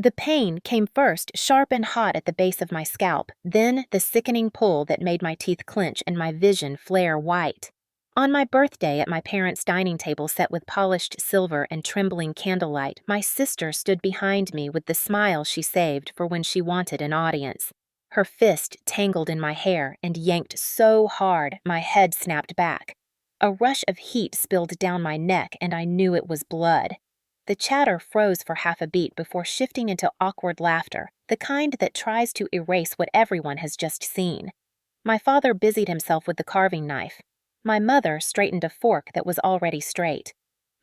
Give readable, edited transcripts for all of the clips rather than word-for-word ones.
The pain came first, sharp and hot at the base of my scalp, then the sickening pull that made my teeth clench and my vision flare white. On my birthday at my parents' dining table set with polished silver and trembling candlelight, my sister stood behind me with the smile she saved for when she wanted an audience. Her fist tangled in my hair and yanked so hard my head snapped back. A rush of heat spilled down my neck and I knew it was blood. The chatter froze for half a beat before shifting into awkward laughter, the kind that tries to erase what everyone has just seen. My father busied himself with the carving knife. My mother straightened a fork that was already straight.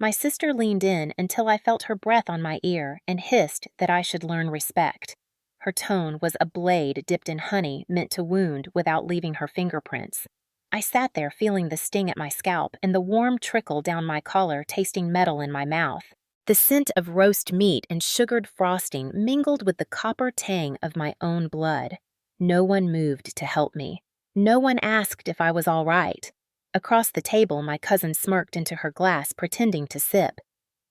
My sister leaned in until I felt her breath on my ear and hissed that I should learn respect. Her tone was a blade dipped in honey meant to wound without leaving her fingerprints. I sat there feeling the sting at my scalp and the warm trickle down my collar tasting metal in my mouth. The scent of roast meat and sugared frosting mingled with the copper tang of my own blood. No one moved to help me. No one asked if I was all right. Across the table, my cousin smirked into her glass, pretending to sip.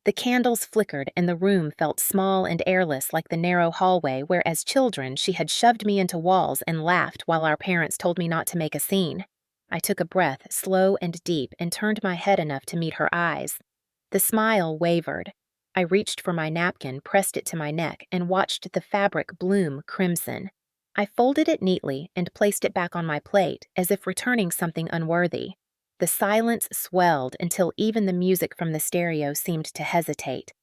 The candles flickered and the room felt small and airless like the narrow hallway where as children she had shoved me into walls and laughed while our parents told me not to make a scene. I took a breath, slow and deep, and turned my head enough to meet her eyes. The smile wavered. I reached for my napkin, pressed it to my neck, and watched the fabric bloom crimson. I folded it neatly and placed it back on my plate, as if returning something unworthy. The silence swelled until even the music from the stereo seemed to hesitate.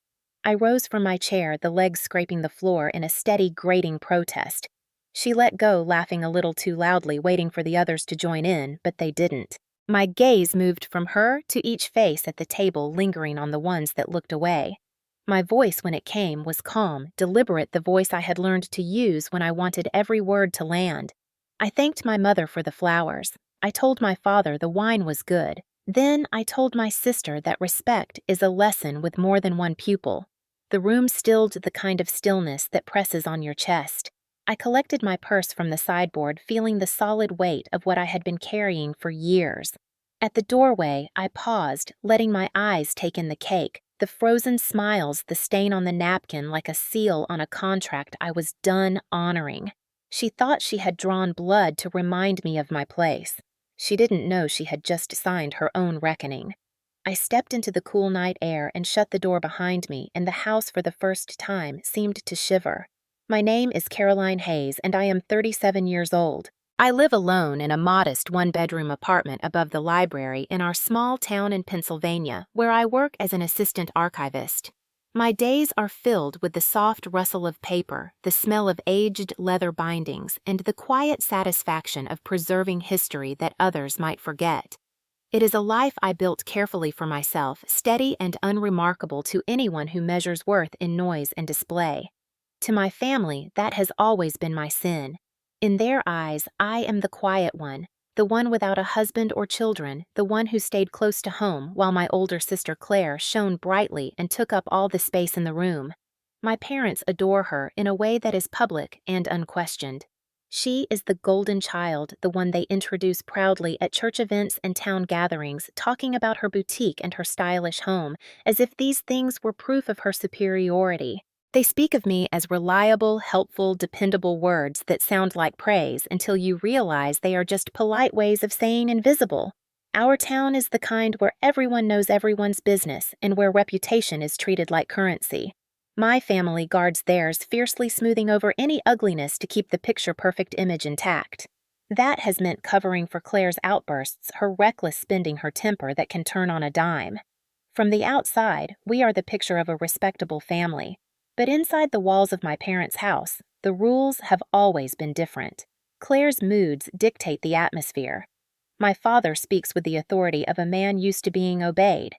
I rose from my chair, the legs scraping the floor in a steady, grating protest. She let go, laughing a little too loudly, waiting for the others to join in, but they didn't. My gaze moved from her to each face at the table, lingering on the ones that looked away. My voice, when it came, was calm, deliberate, the voice I had learned to use when I wanted every word to land. I thanked my mother for the flowers. I told my father the wine was good. Then I told my sister that respect is a lesson with more than one pupil. The room stilled the kind of stillness that presses on your chest. I collected my purse from the sideboard, feeling the solid weight of what I had been carrying for years. At the doorway, I paused, letting my eyes take in the cake, the frozen smiles, the stain on the napkin like a seal on a contract I was done honoring. She thought she had drawn blood to remind me of my place. She didn't know she had just signed her own reckoning. I stepped into the cool night air and shut the door behind me, and the house for the first time seemed to shiver. My name is Caroline Hayes, and I am 37 years old. I live alone in a modest one-bedroom apartment above the library in our small town in Pennsylvania, where I work as an assistant archivist. My days are filled with the soft rustle of paper, the smell of aged leather bindings, and the quiet satisfaction of preserving history that others might forget. It is a life I built carefully for myself, steady and unremarkable to anyone who measures worth in noise and display. To my family, that has always been my sin. In their eyes, I am the quiet one, the one without a husband or children, the one who stayed close to home while my older sister Claire shone brightly and took up all the space in the room. My parents adore her in a way that is public and unquestioned. She is the golden child, the one they introduce proudly at church events and town gatherings, talking about her boutique and her stylish home, as if these things were proof of her superiority. They speak of me as reliable, helpful, dependable words that sound like praise until you realize they are just polite ways of saying invisible. Our town is the kind where everyone knows everyone's business and where reputation is treated like currency. My family guards theirs, fiercely smoothing over any ugliness to keep the picture-perfect image intact. That has meant covering for Claire's outbursts, her reckless spending her temper that can turn on a dime. From the outside, we are the picture of a respectable family. But inside the walls of my parents' house, the rules have always been different. Claire's moods dictate the atmosphere. My father speaks with the authority of a man used to being obeyed.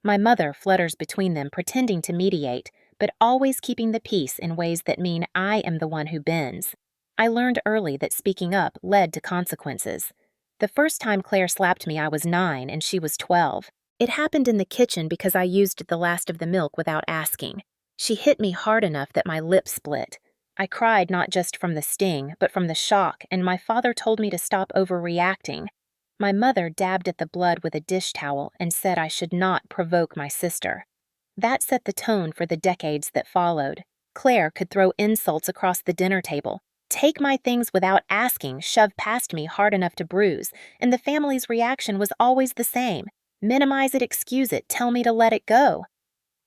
My mother flutters between them, pretending to mediate, but always keeping the peace in ways that mean I am the one who bends. I learned early that speaking up led to consequences. The first time Claire slapped me, I was 9 and she was 12. It happened in the kitchen because I used the last of the milk without asking. She hit me hard enough that my lip split. I cried not just from the sting, but from the shock, and my father told me to stop overreacting. My mother dabbed at the blood with a dish towel and said I should not provoke my sister. That set the tone for the decades that followed. Claire could throw insults across the dinner table, take my things without asking, shove past me hard enough to bruise, and the family's reaction was always the same: minimize it, excuse it, tell me to let it go.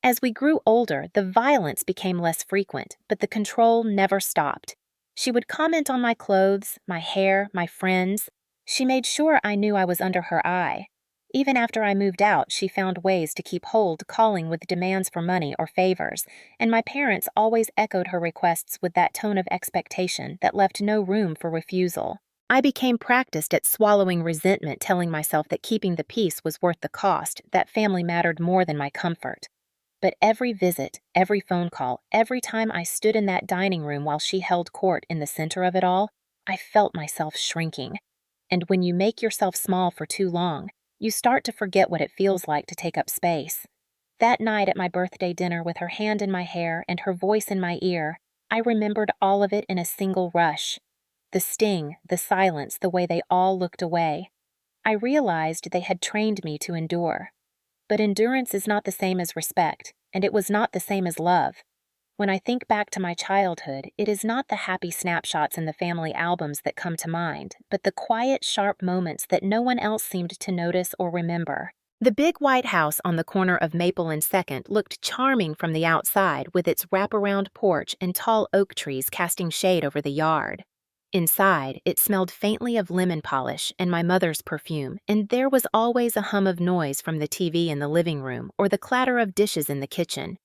As we grew older, the violence became less frequent, but the control never stopped. She would comment on my clothes, my hair, my friends. She made sure I knew I was under her eye. Even after I moved out, she found ways to keep hold, calling with demands for money or favors, and my parents always echoed her requests with that tone of expectation that left no room for refusal. I became practiced at swallowing resentment, telling myself that keeping the peace was worth the cost, that family mattered more than my comfort. But every visit, every phone call, every time I stood in that dining room while she held court in the center of it all, I felt myself shrinking. And when you make yourself small for too long, you start to forget what it feels like to take up space. That night at my birthday dinner, with her hand in my hair and her voice in my ear, I remembered all of it in a single rush. The sting, the silence, the way they all looked away. I realized they had trained me to endure. But endurance is not the same as respect, and it was not the same as love. When I think back to my childhood, it is not the happy snapshots in the family albums that come to mind, but the quiet, sharp moments that no one else seemed to notice or remember. The big white house on the corner of Maple and 2nd looked charming from the outside, with its wraparound porch and tall oak trees casting shade over the yard. Inside, it smelled faintly of lemon polish and my mother's perfume, and there was always a hum of noise from the TV in the living room or the clatter of dishes in the kitchen.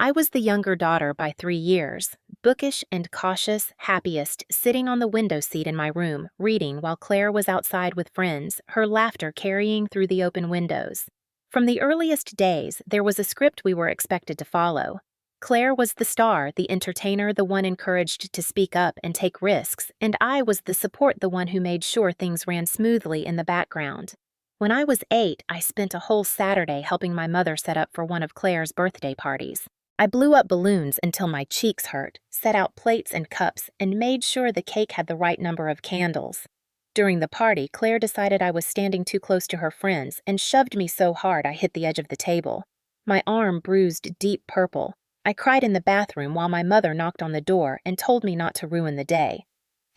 I was the younger daughter by 3 years, bookish and cautious, happiest, sitting on the window seat in my room, reading while Claire was outside with friends, her laughter carrying through the open windows. From the earliest days, there was a script we were expected to follow. Claire was the star, the entertainer, the one encouraged to speak up and take risks, and I was the support, the one who made sure things ran smoothly in the background. When I was 8, I spent a whole Saturday helping my mother set up for one of Claire's birthday parties. I blew up balloons until my cheeks hurt, set out plates and cups, and made sure the cake had the right number of candles. During the party, Claire decided I was standing too close to her friends and shoved me so hard I hit the edge of the table. My arm bruised deep purple. I cried in the bathroom while my mother knocked on the door and told me not to ruin the day.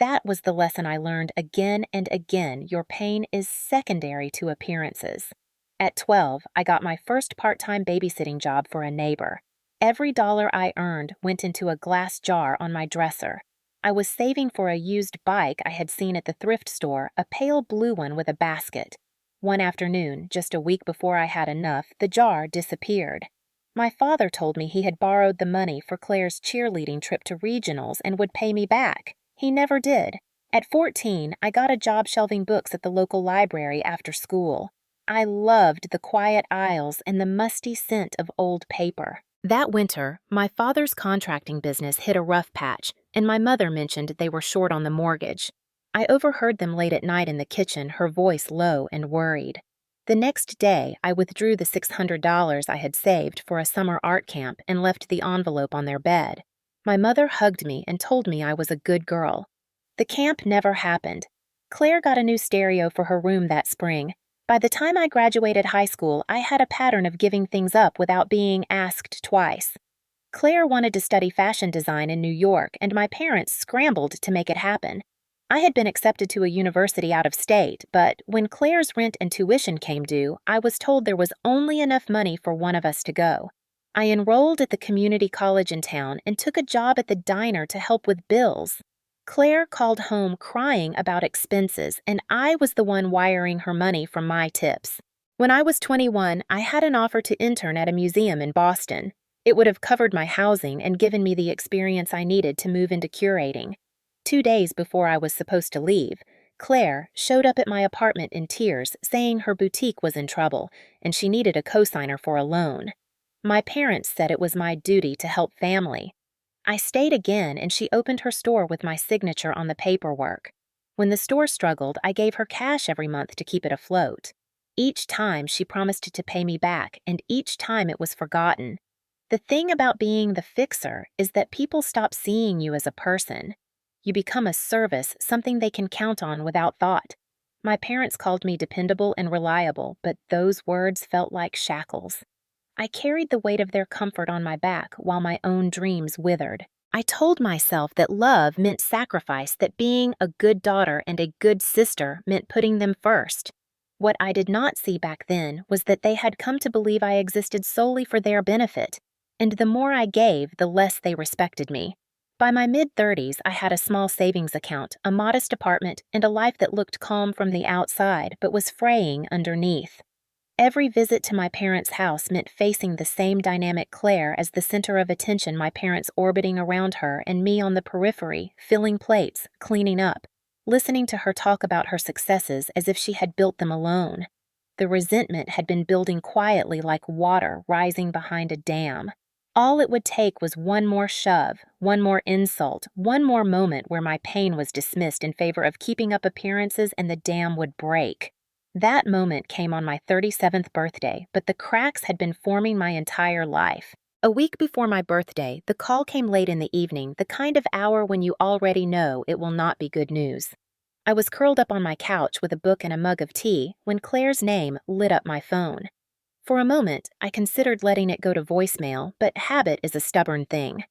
That was the lesson I learned again and again: your pain is secondary to appearances. At 12, I got my first part-time babysitting job for a neighbor. Every dollar I earned went into a glass jar on my dresser. I was saving for a used bike I had seen at the thrift store, a pale blue one with a basket. One afternoon, just a week before I had enough, the jar disappeared. My father told me he had borrowed the money for Claire's cheerleading trip to regionals and would pay me back. He never did. At 14, I got a job shelving books at the local library after school. I loved the quiet aisles and the musty scent of old paper. That winter, my father's contracting business hit a rough patch, and my mother mentioned they were short on the mortgage. I overheard them late at night in the kitchen, her voice low and worried. The next day, I withdrew the $600 I had saved for a summer art camp and left the envelope on their bed. My mother hugged me and told me I was a good girl. The camp never happened. Claire got a new stereo for her room that spring. By the time I graduated high school, I had a pattern of giving things up without being asked twice. Claire wanted to study fashion design in New York, and my parents scrambled to make it happen. I had been accepted to a university out of state, but when Claire's rent and tuition came due, I was told there was only enough money for one of us to go. I enrolled at the community college in town and took a job at the diner to help with bills. Claire called home crying about expenses, and I was the one wiring her money from my tips. When I was 21, I had an offer to intern at a museum in Boston. It would have covered my housing and given me the experience I needed to move into curating. 2 days before I was supposed to leave, Claire showed up at my apartment in tears, saying her boutique was in trouble and she needed a cosigner for a loan. My parents said it was my duty to help family. I stayed again, and she opened her store with my signature on the paperwork. When the store struggled, I gave her cash every month to keep it afloat. Each time she promised to pay me back, and each time it was forgotten. The thing about being the fixer is that people stop seeing you as a person. You become a service, something they can count on without thought. My parents called me dependable and reliable, but those words felt like shackles. I carried the weight of their comfort on my back while my own dreams withered. I told myself that love meant sacrifice, that being a good daughter and a good sister meant putting them first. What I did not see back then was that they had come to believe I existed solely for their benefit, and the more I gave, the less they respected me. By my mid-30s, I had a small savings account, a modest apartment, and a life that looked calm from the outside but was fraying underneath. Every visit to my parents' house meant facing the same dynamic Claire as the center of attention, my parents orbiting around her and me on the periphery, filling plates, cleaning up, listening to her talk about her successes as if she had built them alone. The resentment had been building quietly like water rising behind a dam. All it would take was one more shove, one more insult, one more moment where my pain was dismissed in favor of keeping up appearances and the dam would break. That moment came on my 37th birthday, but the cracks had been forming my entire life. A week before my birthday, the call came late in the evening, the kind of hour when you already know it will not be good news. I was curled up on my couch with a book and a mug of tea when Claire's name lit up my phone. For a moment, I considered letting it go to voicemail, but habit is a stubborn thing.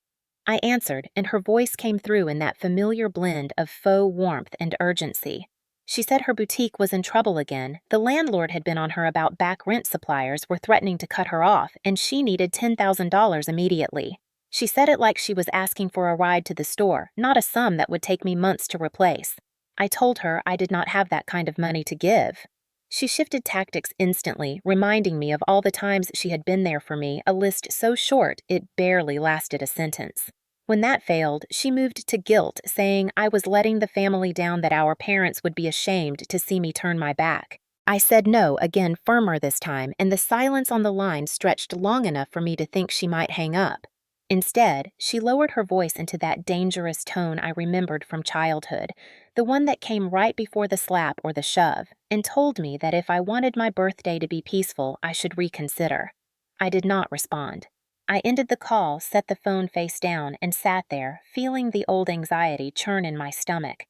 I answered, and her voice came through in that familiar blend of faux warmth and urgency. She said her boutique was in trouble again. The landlord had been on her about back rent suppliers were threatening to cut her off, and she needed $10,000 immediately. She said it like she was asking for a ride to the store, not a sum that would take me months to replace. I told her I did not have that kind of money to give. She shifted tactics instantly, reminding me of all the times she had been there for me, a list so short it barely lasted a sentence. When that failed, she moved to guilt, saying I was letting the family down, that our parents would be ashamed to see me turn my back. I said no, again firmer this time, and the silence on the line stretched long enough for me to think she might hang up. Instead, she lowered her voice into that dangerous tone I remembered from childhood, the one that came right before the slap or the shove, and told me that if I wanted my birthday to be peaceful, I should reconsider. I did not respond. I ended the call, set the phone face down, and sat there, feeling the old anxiety churn in my stomach.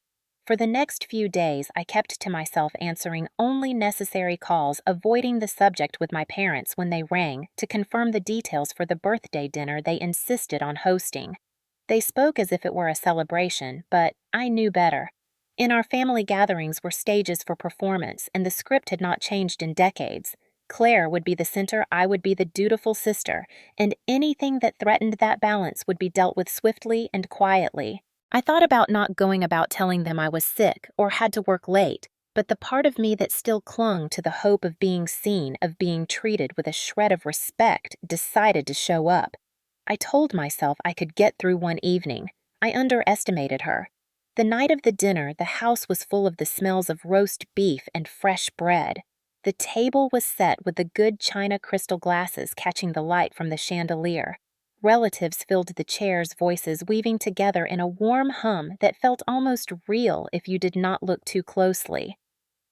For the next few days, I kept to myself, answering only necessary calls, avoiding the subject with my parents when they rang to confirm the details for the birthday dinner they insisted on hosting. They spoke as if it were a celebration, but I knew better. In our family gatherings were stages for performance, and the script had not changed in decades. Claire would be the center, I would be the dutiful sister, and anything that threatened that balance would be dealt with swiftly and quietly. I thought about not going about telling them I was sick or had to work late, but the part of me that still clung to the hope of being seen, of being treated with a shred of respect, decided to show up. I told myself I could get through one evening. I underestimated her. The night of the dinner, the house was full of the smells of roast beef and fresh bread. The table was set with the good china crystal glasses catching the light from the chandelier. Relatives filled the chairs, voices weaving together in a warm hum that felt almost real if you did not look too closely.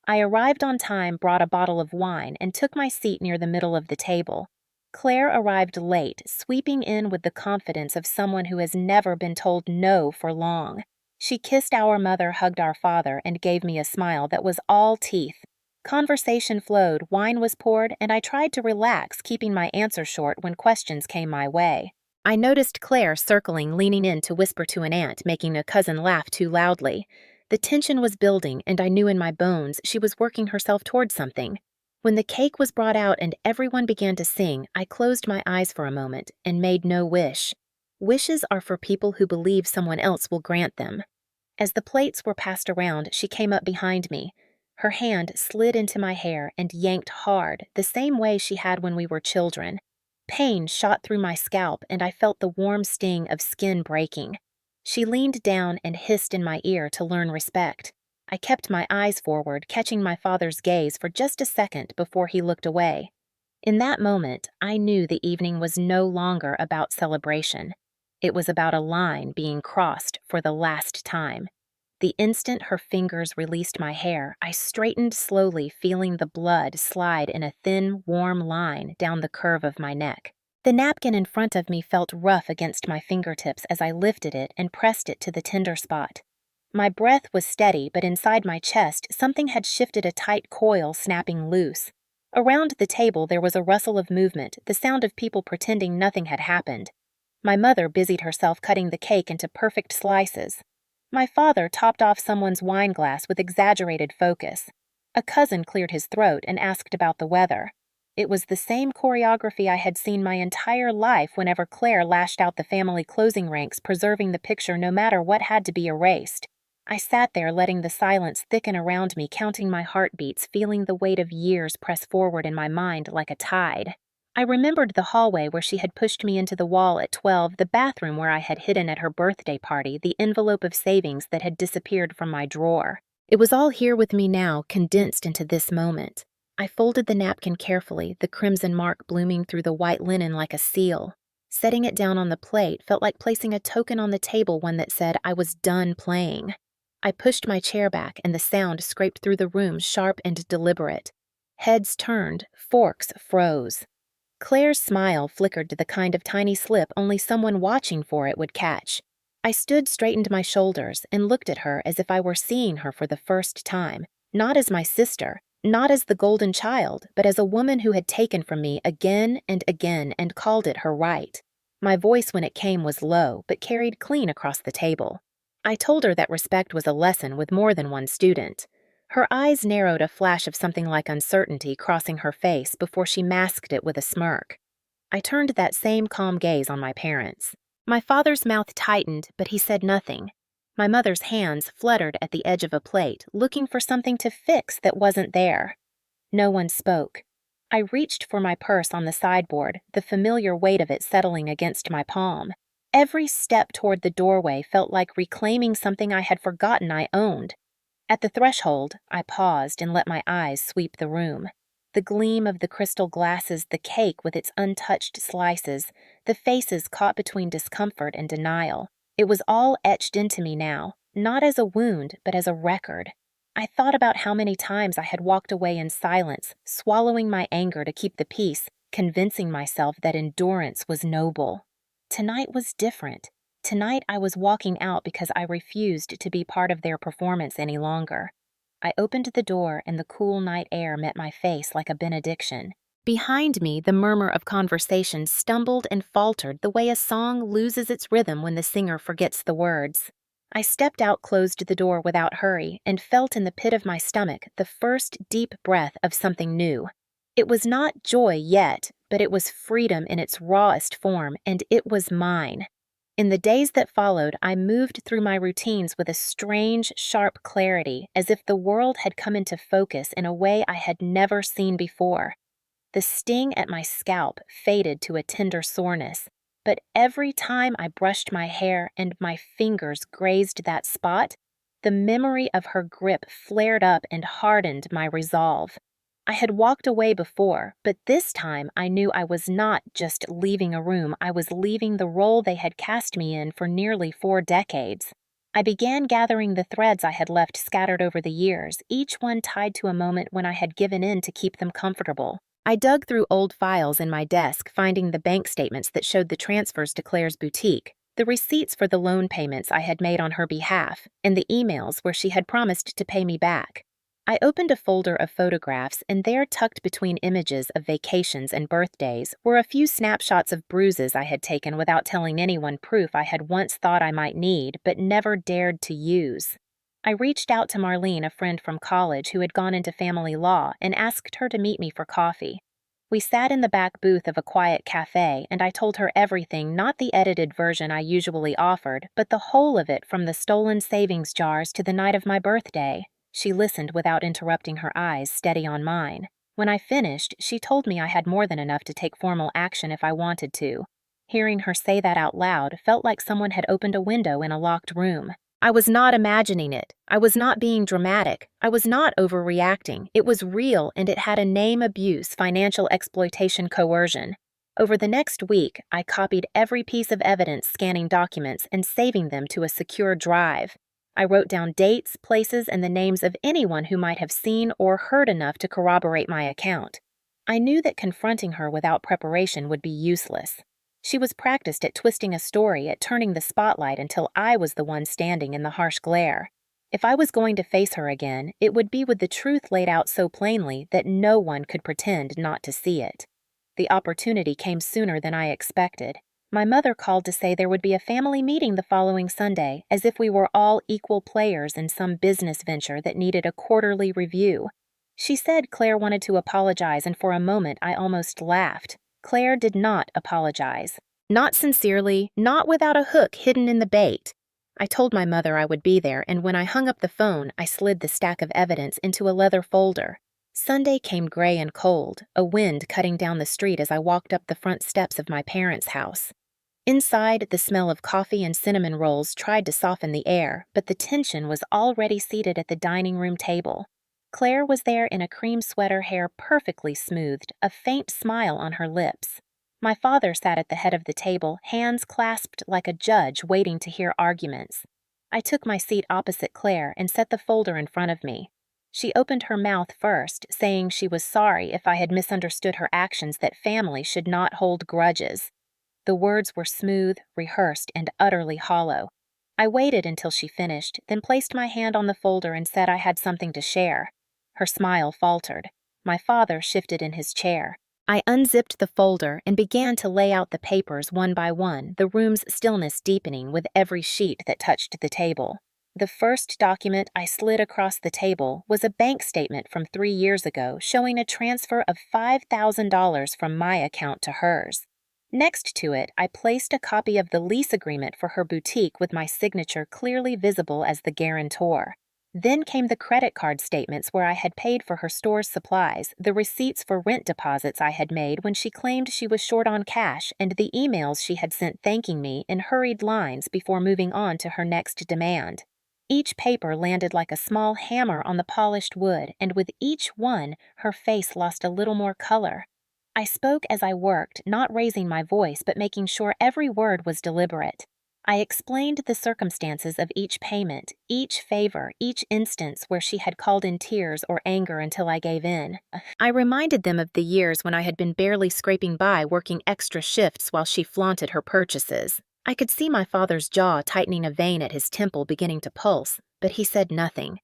I arrived on time, brought a bottle of wine, and took my seat near the middle of the table. Claire arrived late, sweeping in with the confidence of someone who has never been told no for long. She kissed our mother, hugged our father, and gave me a smile that was all teeth. Conversation flowed, wine was poured, and I tried to relax, keeping my answer short when questions came my way. I noticed Claire circling, leaning in to whisper to an aunt, making a cousin laugh too loudly. The tension was building, and I knew in my bones she was working herself toward something. When the cake was brought out and everyone began to sing, I closed my eyes for a moment and made no wish. Wishes are for people who believe someone else will grant them. As the plates were passed around, she came up behind me. Her hand slid into my hair and yanked hard, the same way she had when we were children. Pain shot through my scalp, and I felt the warm sting of skin breaking. She leaned down and hissed in my ear to learn respect. I kept my eyes forward, catching my father's gaze for just a second before he looked away. In that moment, I knew the evening was no longer about celebration. It was about a line being crossed for the last time. The instant her fingers released my hair, I straightened slowly, feeling the blood slide in a thin, warm line down the curve of my neck. The napkin in front of me felt rough against my fingertips as I lifted it and pressed it to the tender spot. My breath was steady, but inside my chest, something had shifted, a tight coil snapping loose. Around the table there was a rustle of movement, the sound of people pretending nothing had happened. My mother busied herself cutting the cake into perfect slices. My father topped off someone's wine glass with exaggerated focus. A cousin cleared his throat and asked about the weather. It was the same choreography I had seen my entire life whenever Claire lashed out the family closing ranks, preserving the picture no matter what had to be erased. I sat there letting the silence thicken around me, counting my heartbeats, feeling the weight of years press forward in my mind like a tide. I remembered the hallway where she had pushed me into the wall at 12, the bathroom where I had hidden at her birthday party, the envelope of savings that had disappeared from my drawer. It was all here with me now, condensed into this moment. I folded the napkin carefully, the crimson mark blooming through the white linen like a seal. Setting it down on the plate felt like placing a token on the table, one that said I was done playing. I pushed my chair back, and the sound scraped through the room, sharp and deliberate. Heads turned, forks froze. Claire's smile flickered to the kind of tiny slip only someone watching for it would catch. I straightened my shoulders and looked at her as if I were seeing her for the first time, not as my sister, not as the golden child, but as a woman who had taken from me again and called it her right. My voice when it came was low, but carried clean across the table. I told her that respect was a lesson with more than one student. Her eyes narrowed, a flash of something like uncertainty crossing her face before she masked it with a smirk. I turned that same calm gaze on my parents. My father's mouth tightened, but he said nothing. My mother's hands fluttered at the edge of a plate, looking for something to fix that wasn't there. No one spoke. I reached for my purse on the sideboard, the familiar weight of it settling against my palm. Every step toward the doorway felt like reclaiming something I had forgotten I owned. At the threshold, I paused and let my eyes sweep the room. The gleam of the crystal glasses, the cake with its untouched slices, the faces caught between discomfort and denial. It was all etched into me now, not as a wound, but as a record. I thought about how many times I had walked away in silence, swallowing my anger to keep the peace, convincing myself that endurance was noble. Tonight was different. Tonight I was walking out because I refused to be part of their performance any longer. I opened the door and the cool night air met my face like a benediction. Behind me, the murmur of conversation stumbled and faltered the way a song loses its rhythm when the singer forgets the words. I stepped out, closed the door without hurry, and felt in the pit of my stomach the first deep breath of something new. It was not joy yet, but it was freedom in its rawest form, and it was mine. In the days that followed, I moved through my routines with a strange, sharp clarity, as if the world had come into focus in a way I had never seen before. The sting at my scalp faded to a tender soreness, but every time I brushed my hair and my fingers grazed that spot, the memory of her grip flared up and hardened my resolve. I had walked away before, but this time I knew I was not just leaving a room, I was leaving the role they had cast me in for nearly 4 decades. I began gathering the threads I had left scattered over the years, each one tied to a moment when I had given in to keep them comfortable. I dug through old files in my desk, finding the bank statements that showed the transfers to Claire's boutique, the receipts for the loan payments I had made on her behalf, and the emails where she had promised to pay me back. I opened a folder of photographs, and there, tucked between images of vacations and birthdays, were a few snapshots of bruises I had taken without telling anyone, proof I had once thought I might need, but never dared to use. I reached out to Marlene, a friend from college who had gone into family law, and asked her to meet me for coffee. We sat in the back booth of a quiet cafe, and I told her everything, not the edited version I usually offered, but the whole of it, from the stolen savings jars to the night of my birthday. She listened without interrupting, her eyes steady on mine. When I finished, she told me I had more than enough to take formal action if I wanted to. Hearing her say that out loud felt like someone had opened a window in a locked room. I was not imagining it. I was not being dramatic. I was not overreacting. It was real, and it had a name: abuse, financial exploitation, coercion. Over the next week, I copied every piece of evidence, scanning documents and saving them to a secure drive. I wrote down dates, places, and the names of anyone who might have seen or heard enough to corroborate my account. I knew that confronting her without preparation would be useless. She was practiced at twisting a story, at turning the spotlight until I was the one standing in the harsh glare. If I was going to face her again, it would be with the truth laid out so plainly that no one could pretend not to see it. The opportunity came sooner than I expected. My mother called to say there would be a family meeting the following Sunday, as if we were all equal players in some business venture that needed a quarterly review. She said Claire wanted to apologize, and for a moment I almost laughed. Claire did not apologize. Not sincerely, not without a hook hidden in the bait. I told my mother I would be there, and when I hung up the phone, I slid the stack of evidence into a leather folder. Sunday came gray and cold, a wind cutting down the street as I walked up the front steps of my parents' house. Inside, the smell of coffee and cinnamon rolls tried to soften the air, but the tension was already seated at the dining room table. Claire was there in a cream sweater, hair perfectly smoothed, a faint smile on her lips. My father sat at the head of the table, hands clasped like a judge waiting to hear arguments. I took my seat opposite Claire and set the folder in front of me. She opened her mouth first, saying she was sorry if I had misunderstood her actions, that family should not hold grudges. The words were smooth, rehearsed, and utterly hollow. I waited until she finished, then placed my hand on the folder and said I had something to share. Her smile faltered. My father shifted in his chair. I unzipped the folder and began to lay out the papers one by one, the room's stillness deepening with every sheet that touched the table. The first document I slid across the table was a bank statement from 3 years ago showing a transfer of $5,000 from my account to hers. Next to it, I placed a copy of the lease agreement for her boutique with my signature clearly visible as the guarantor. Then came the credit card statements where I had paid for her store's supplies, the receipts for rent deposits I had made when she claimed she was short on cash, and the emails she had sent thanking me in hurried lines before moving on to her next demand. Each paper landed like a small hammer on the polished wood, and with each one, her face lost a little more color. I spoke as I worked, not raising my voice but making sure every word was deliberate. I explained the circumstances of each payment, each favor, each instance where she had called in tears or anger until I gave in. I reminded them of the years when I had been barely scraping by working extra shifts while she flaunted her purchases. I could see my father's jaw tightening, a vein at his temple beginning to pulse, but he said nothing.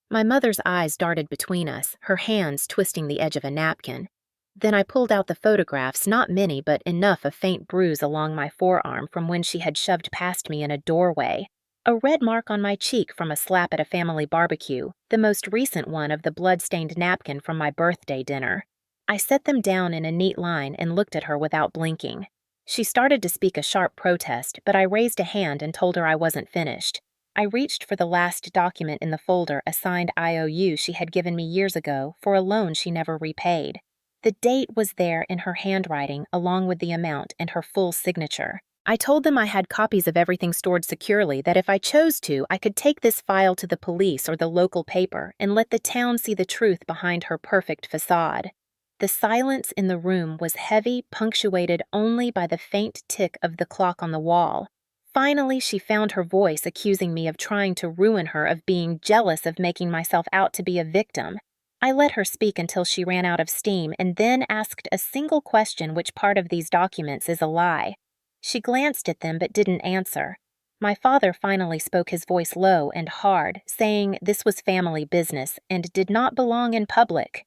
My mother's eyes darted between us, her hands twisting the edge of a napkin. Then I pulled out the photographs, not many, but enough, a faint bruise along my forearm from when she had shoved past me in a doorway, a red mark on my cheek from a slap at a family barbecue, the most recent one of the blood-stained napkin from my birthday dinner. I set them down in a neat line and looked at her without blinking. She started to speak a sharp protest, but I raised a hand and told her I wasn't finished. I reached for the last document in the folder, a signed IOU she had given me years ago for a loan she never repaid. The date was there in her handwriting, along with the amount and her full signature. I told them I had copies of everything stored securely, that if I chose to, I could take this file to the police or the local paper and let the town see the truth behind her perfect facade. The silence in the room was heavy, punctuated only by the faint tick of the clock on the wall. Finally, she found her voice, accusing me of trying to ruin her, of being jealous, of making myself out to be a victim. I let her speak until she ran out of steam and then asked a single question: which part of these documents is a lie? She glanced at them but didn't answer. My father finally spoke, his voice low and hard, saying this was family business and did not belong in public.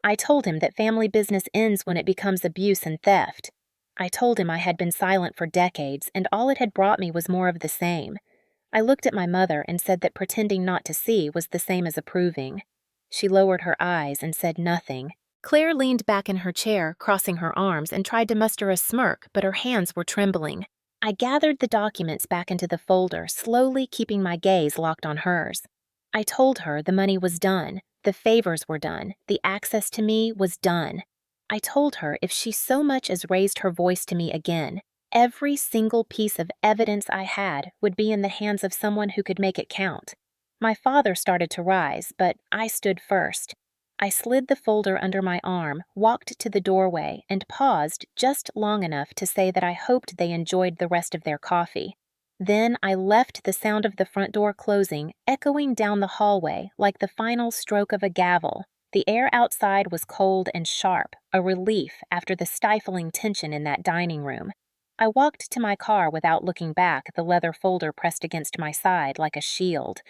I told him that family business ends when it becomes abuse and theft. I told him I had been silent for decades and all it had brought me was more of the same. I looked at my mother and said that pretending not to see was the same as approving. She lowered her eyes and said nothing. Claire leaned back in her chair, crossing her arms, and tried to muster a smirk, but her hands were trembling. I gathered the documents back into the folder, slowly keeping my gaze locked on hers. I told her the money was done, the favors were done, the access to me was done. I told her if she so much as raised her voice to me again, every single piece of evidence I had would be in the hands of someone who could make it count. My father started to rise, but I stood first. I slid the folder under my arm, walked to the doorway, and paused just long enough to say that I hoped they enjoyed the rest of their coffee. Then I left the sound of the front door closing echoing down the hallway like the final stroke of a gavel. The air outside was cold and sharp, a relief after the stifling tension in that dining room. I walked to my car without looking back, the leather folder pressed against my side like a shield.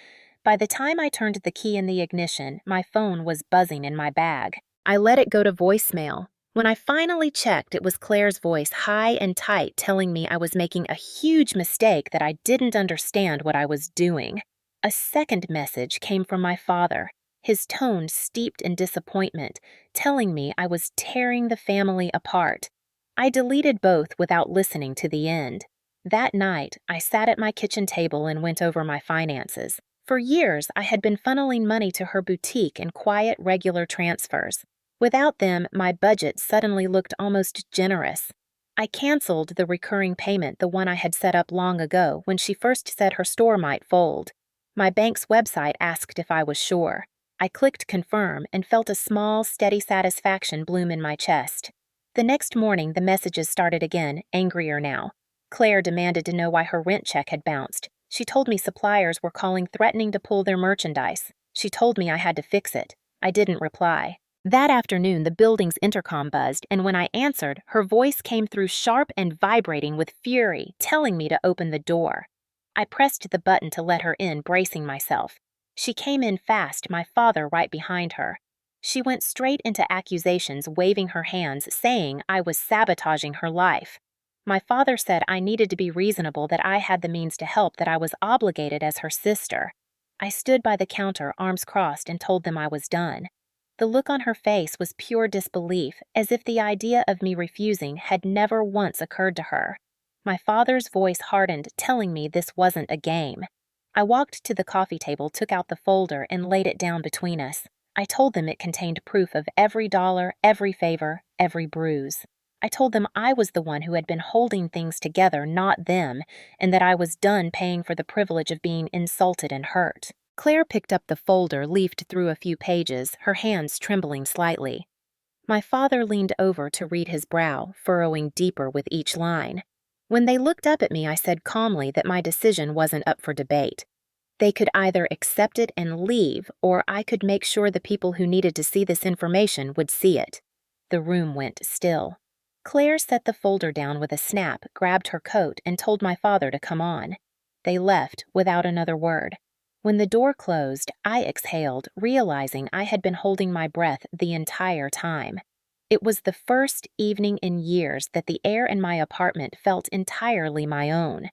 By the time I turned the key in the ignition, my phone was buzzing in my bag. I let it go to voicemail. When I finally checked, it was Claire's voice, high and tight, telling me I was making a huge mistake, that I didn't understand what I was doing. A second message came from my father, his tone steeped in disappointment, telling me I was tearing the family apart. I deleted both without listening to the end. That night, I sat at my kitchen table and went over my finances. For years, I had been funneling money to her boutique in quiet, regular transfers. Without them, my budget suddenly looked almost generous. I canceled the recurring payment, the one I had set up long ago when she first said her store might fold. My bank's website asked if I was sure. I clicked confirm and felt a small, steady satisfaction bloom in my chest. The next morning, the messages started again, angrier now. Claire demanded to know why her rent check had bounced. She told me suppliers were calling, threatening to pull their merchandise. She told me I had to fix it. I didn't reply. That afternoon, the building's intercom buzzed, and when I answered, her voice came through sharp and vibrating with fury, telling me to open the door. I pressed the button to let her in, bracing myself. She came in fast, my father right behind her. She went straight into accusations, waving her hands, saying I was sabotaging her life. My father said I needed to be reasonable, that I had the means to help, that I was obligated as her sister. I stood by the counter, arms crossed, and told them I was done. The look on her face was pure disbelief, as if the idea of me refusing had never once occurred to her. My father's voice hardened, telling me this wasn't a game. I walked to the coffee table, took out the folder, and laid it down between us. I told them it contained proof of every dollar, every favor, every bruise. I told them I was the one who had been holding things together, not them, and that I was done paying for the privilege of being insulted and hurt. Claire picked up the folder, leafed through a few pages, her hands trembling slightly. My father leaned over to read his brow, furrowing deeper with each line. When they looked up at me, I said calmly that my decision wasn't up for debate. They could either accept it and leave, or I could make sure the people who needed to see this information would see it. The room went still. Claire set the folder down with a snap, grabbed her coat, and told my father to come on. They left without another word. When the door closed, I exhaled, realizing I had been holding my breath the entire time. It was the first evening in years that the air in my apartment felt entirely my own.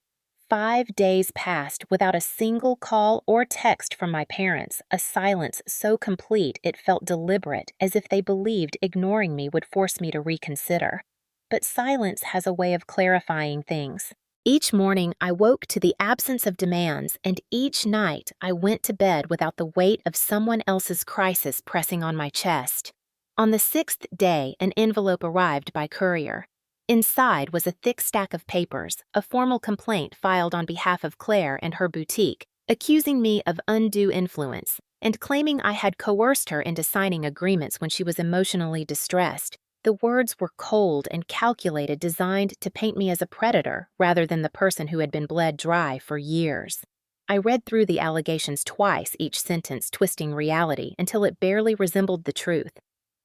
5 days passed without a single call or text from my parents, a silence so complete it felt deliberate, as if they believed ignoring me would force me to reconsider. But silence has a way of clarifying things. Each morning, I woke to the absence of demands, and each night I went to bed without the weight of someone else's crisis pressing on my chest. On the 6th day, an envelope arrived by courier. Inside was a thick stack of papers, a formal complaint filed on behalf of Claire and her boutique, accusing me of undue influence, and claiming I had coerced her into signing agreements when she was emotionally distressed. The words were cold and calculated, designed to paint me as a predator rather than the person who had been bled dry for years. I read through the allegations twice, each sentence twisting reality until it barely resembled the truth.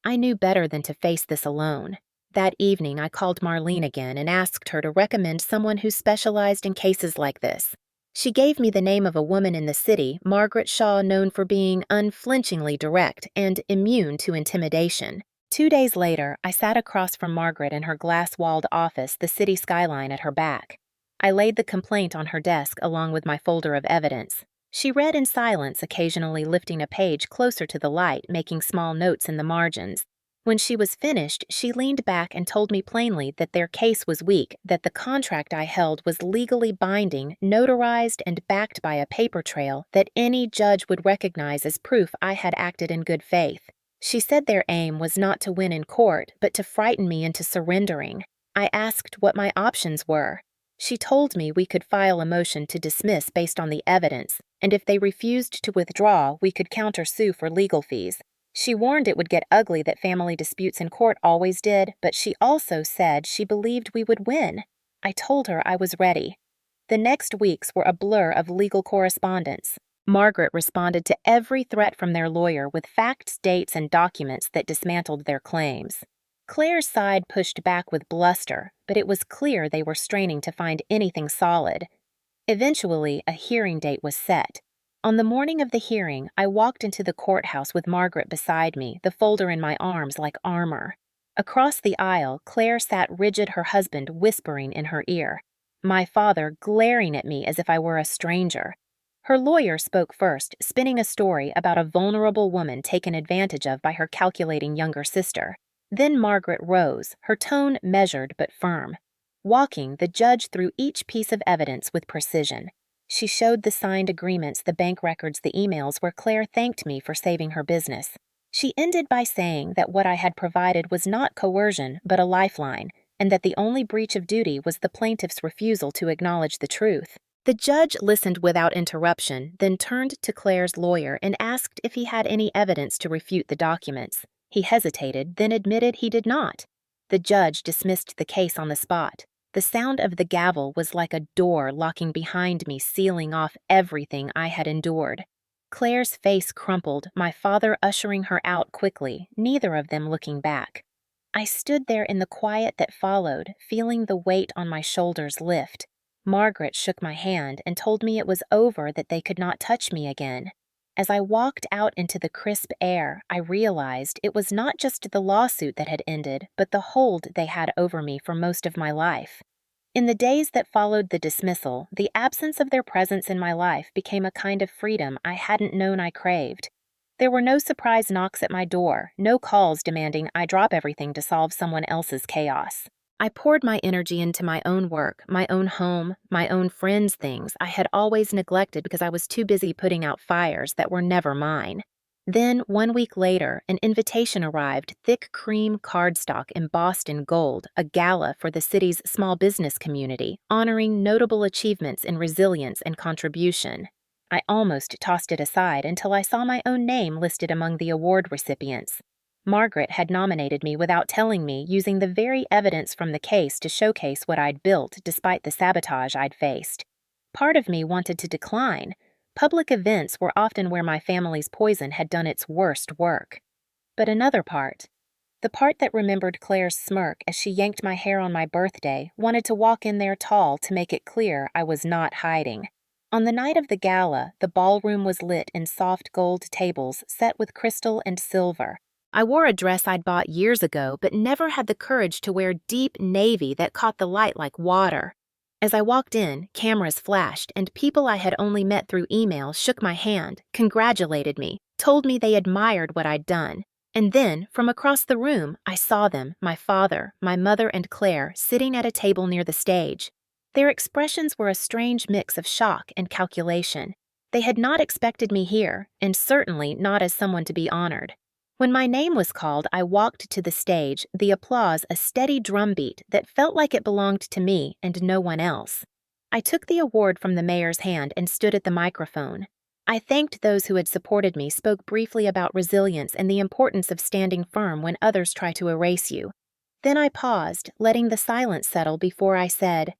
I knew better than to face this alone. That evening, I called Marlene again and asked her to recommend someone who specialized in cases like this. She gave me the name of a woman in the city, Margaret Shaw, known for being unflinchingly direct and immune to intimidation. 2 days later, I sat across from Margaret in her glass-walled office, the city skyline at her back. I laid the complaint on her desk along with my folder of evidence. She read in silence, occasionally lifting a page closer to the light, making small notes in the margins. When she was finished, she leaned back and told me plainly that their case was weak, that the contract I held was legally binding, notarized, and backed by a paper trail that any judge would recognize as proof I had acted in good faith. She said their aim was not to win in court, but to frighten me into surrendering. I asked what my options were. She told me we could file a motion to dismiss based on the evidence, and if they refused to withdraw, we could countersue for legal fees. She warned it would get ugly, that family disputes in court always did, but she also said she believed we would win. I told her I was ready. The next weeks were a blur of legal correspondence. Margaret responded to every threat from their lawyer with facts, dates, and documents that dismantled their claims. Claire's side pushed back with bluster, but it was clear they were straining to find anything solid. Eventually, a hearing date was set. On the morning of the hearing, I walked into the courthouse with Margaret beside me, the folder in my arms like armor. Across the aisle, Claire sat rigid, her husband whispering in her ear. My father glaring at me as if I were a stranger. Her lawyer spoke first, spinning a story about a vulnerable woman taken advantage of by her calculating younger sister. Then Margaret rose, her tone measured but firm. Walking, the judge through each piece of evidence with precision. She showed the signed agreements, the bank records, the emails where Claire thanked me for saving her business. She ended by saying that what I had provided was not coercion but a lifeline, and that the only breach of duty was the plaintiff's refusal to acknowledge the truth. The judge listened without interruption, then turned to Claire's lawyer and asked if he had any evidence to refute the documents. He hesitated, then admitted he did not. The judge dismissed the case on the spot. The sound of the gavel was like a door locking behind me, sealing off everything I had endured. Claire's face crumpled, my father ushering her out quickly, neither of them looking back. I stood there in the quiet that followed, feeling the weight on my shoulders lift. Margaret shook my hand and told me it was over, that they could not touch me again. As I walked out into the crisp air, I realized it was not just the lawsuit that had ended, but the hold they had over me for most of my life. In the days that followed the dismissal, the absence of their presence in my life became a kind of freedom I hadn't known I craved. There were no surprise knocks at my door, no calls demanding I drop everything to solve someone else's chaos. I poured my energy into my own work, my own home, my own friends' things I had always neglected because I was too busy putting out fires that were never mine. Then, 1 week later, an invitation arrived, thick cream cardstock embossed in gold, a gala for the city's small business community, honoring notable achievements in resilience and contribution. I almost tossed it aside until I saw my own name listed among the award recipients. Margaret had nominated me without telling me, using the very evidence from the case to showcase what I'd built despite the sabotage I'd faced. Part of me wanted to decline. Public events were often where my family's poison had done its worst work. But another part, the part that remembered Claire's smirk as she yanked my hair on my birthday, wanted to walk in there tall to make it clear I was not hiding. On the night of the gala, the ballroom was lit in soft gold tables set with crystal and silver. I wore a dress I'd bought years ago, but never had the courage to wear deep navy that caught the light like water. As I walked in, cameras flashed, and people I had only met through email shook my hand, congratulated me, told me they admired what I'd done. And then, from across the room, I saw them, my father, my mother, and Claire, sitting at a table near the stage. Their expressions were a strange mix of shock and calculation. They had not expected me here, and certainly not as someone to be honored. When my name was called, I walked to the stage, the applause a steady drumbeat that felt like it belonged to me and no one else. I took the award from the mayor's hand and stood at the microphone. I thanked those who had supported me, spoke briefly about resilience and the importance of standing firm when others try to erase you. Then I paused, letting the silence settle before I said,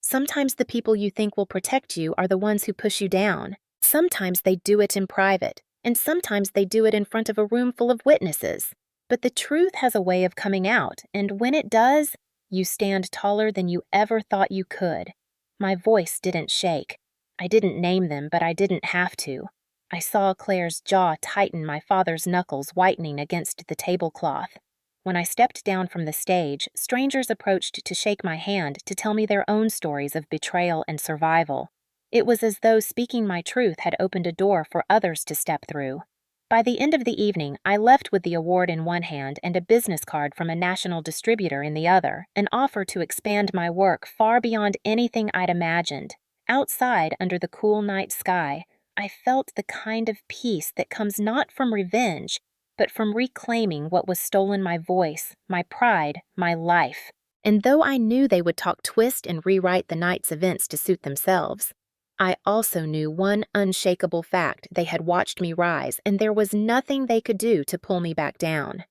"Sometimes the people you think will protect you are the ones who push you down. Sometimes they do it in private. And sometimes they do it in front of a room full of witnesses. But the truth has a way of coming out, and when it does, you stand taller than you ever thought you could." My voice didn't shake. I didn't name them, but I didn't have to. I saw Claire's jaw tighten, my father's knuckles whitening against the tablecloth. When I stepped down from the stage, strangers approached to shake my hand to tell me their own stories of betrayal and survival. It was as though speaking my truth had opened a door for others to step through. By the end of the evening, I left with the award in one hand and a business card from a national distributor in the other, an offer to expand my work far beyond anything I'd imagined. Outside, under the cool night sky, I felt the kind of peace that comes not from revenge, but from reclaiming what was stolen: my voice, my pride, my life. And though I knew they would talk twist and rewrite the night's events to suit themselves, I also knew one unshakable fact: they had watched me rise, and there was nothing they could do to pull me back down.